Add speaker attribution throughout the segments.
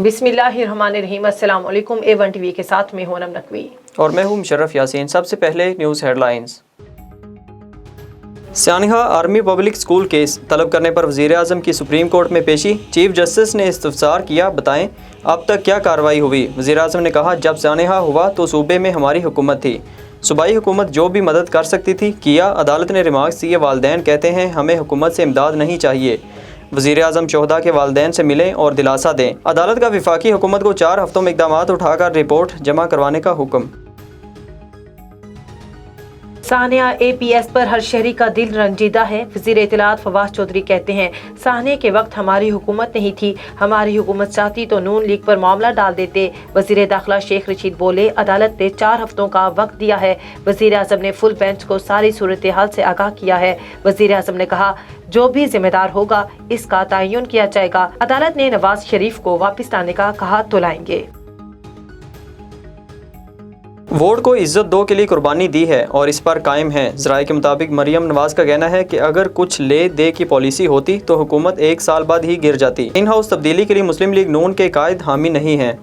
Speaker 1: बिस्मिल्लाहिर्रहमानिर्रहीम। अस्सलाम वालेकुम। A1 TV के साथ में हूं नम नकवी
Speaker 2: और मैं हूं मुशर्रफ यासीन। सबसे पहले न्यूज़ हेडलाइंस। सानिहा आर्मी पब्लिक स्कूल केस तलब करने पर वज़ीर-ए-आज़म की सुप्रीम कोर्ट में पेशी। चीफ जस्टिस ने इस्तफसार किया, बताएं अब तक क्या कार्रवाई हुई। वज़ीर-ए-आज़म ने कहा, जब सानिहा हुआ तो सूबे में हमारी हुकूमत थी, सूबाई हुकूमत जो भी मदद कर सकती थी किया। अदालत ने रिमार्क्स दिए, वालिदैन कहते हैं हमें हुकूमत से इमदाद नहीं चाहिए। वज़ीर-ए-आज़म शोहदा के वालिदैन से मिलें और दिलासा दें। अदालत का वफाकी हुकूमत को 4 हफ्तों में इक़दामात उठाकर रिपोर्ट जमा करवाने का हुक्म।
Speaker 1: सानिया APS पर हर शहरी का दिल रंजीदा है। वज़ीर इत्तलात फवाद चौधरी कहते हैं, सानिया के वक्त हमारी हुकूमत नहीं थी, हमारी हुकूमत चाहती तो नून लीग पर मामला डाल देते। वज़ीर दाखिला शेख रशीद बोले, अदालत ने 4 हफ्तों का वक्त दिया है। वज़ीर आज़म ने फुल बेंच को सारी सूरत हाल से आगाह किया है। वज़ीर आज़म ने कहा, जो भी जिम्मेदार होगा इसका तयन किया जाएगा। अदालत ने नवाज शरीफ को वापस लाने का कहा तो लाएंगे।
Speaker 2: वोट को इज्जत दो के लिए कुर्बानी दी है और इस पर कायम है। ज़राए के मुताबिक मरियम नवाज का कहना है कि अगर कुछ ले दे की पॉलिसी होती तो हुकूमत 1 साल बाद ही गिर जाती। इन हाउस तब्दीली के लिए मुस्लिम लीग नून के कायद हामी नहीं हैं।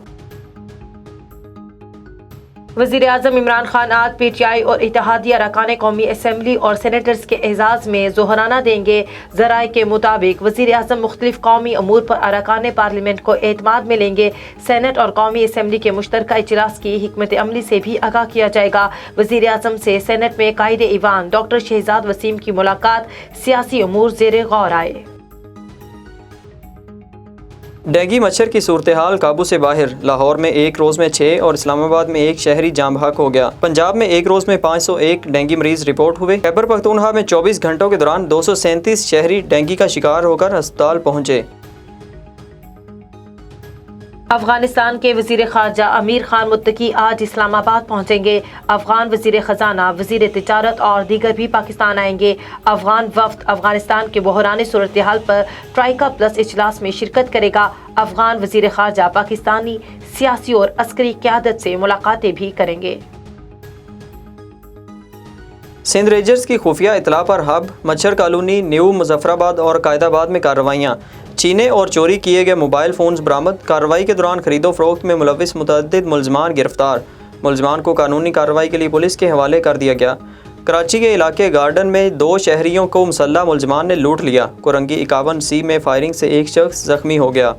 Speaker 1: वज़ीर आज़म इमरान खान आज PTI और इत्तेहादिया अरकान कौमी असम्बली और सेनेटर्स के एजाज़ में ज़ोहराना देंगे। ज़राए के मुताबिक वज़ीर आज़म मुख्तलिफ कौमी अमूर पर अरकान पार्लियामेंट को एतमाद में लेंगे। सेनेट और कौमी असम्बली के मुश्तरका इजलास की हिकमत अमली से भी आगाह किया जाएगा। वज़ीर आज़म से सेनेट में कायदे ईवान डॉक्टर शहजाद वसीम की मुलाकात, सियासी अमूर ज़ेरे गौर आए।
Speaker 2: डेंगू मच्छर की सूरत हाल काबू से बाहर। लाहौर में एक रोज़ में 6 और इस्लामाबाद में 1 शहरी जाम बहक हो गया। पंजाब में एक रोज़ में 501 डेंगू मरीज रिपोर्ट हुए। खैबर पख्तूनख्वा में 24 घंटों के दौरान 237 शहरी डेंगू का शिकार होकर अस्पताल पहुँचे।
Speaker 1: अफगानिस्तान के वज़ीर ख़ारजा अमीर खान मुत्तकी आज इस्लामाबाद पहुंचेंगे। अफगान वज़ीर ख़जाना, वज़ीर तिजारत और दीगर भी पाकिस्तान आएंगे। अफगान वफ़द अफगानिस्तान के बहरानी सूरत हाल पर ट्राइका प्लस इजलास में शिरकत करेगा। अफगान वज़ीर ख़ारजा पाकिस्तानी सियासी और अस्करी क़यादत से मुलाकातें भी करेंगे।
Speaker 2: सिंध रेंजर्स की खुफिया इतला पर हब, मच्छर कॉलोनी, न्यू मुजफ्फराबाद और कायदाबाद में कार्रवाइयाँ। छीने और चोरी किए गए मोबाइल फ़ोन्स बरामद। कार्रवाई के दौरान खरीदो फरोख्त में मुलविस मुतअद्दिद मुलजमान गिरफ्तार। मुलजमान को कानूनी कार्रवाई के लिए पुलिस के हवाले कर दिया गया। कराची के इलाके गार्डन में 2 शहरियों को मुसल्लह मुलजमान ने लूट लिया। कोरंगी 51C में फायरिंग से 1 शख्स जख्मी हो गया।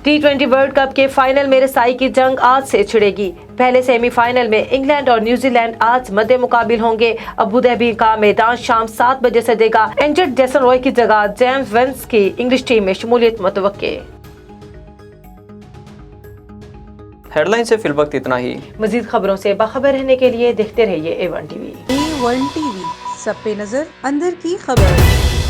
Speaker 1: T20 वर्ल्ड कप के फाइनल में रसाई की जंग आज से छिड़ेगी। पहले सेमीफाइनल में इंग्लैंड और न्यूजीलैंड आज मद्दे मुकाबिल होंगे। अबू धाबी का मैदान शाम 7 बजे से देगा। इंजर्ड जेसन रॉय की जगह जेम्स वेंस की इंग्लिश टीम में शमूलियत मुतवक्के।
Speaker 2: हेडलाइन से फिलवक्त इतना ही।
Speaker 1: मजीद खबरों से बाखबर रहने के लिए देखते रहिए A1 TV।
Speaker 3: A1 TV, सब पे नजर, अंदर की खबर।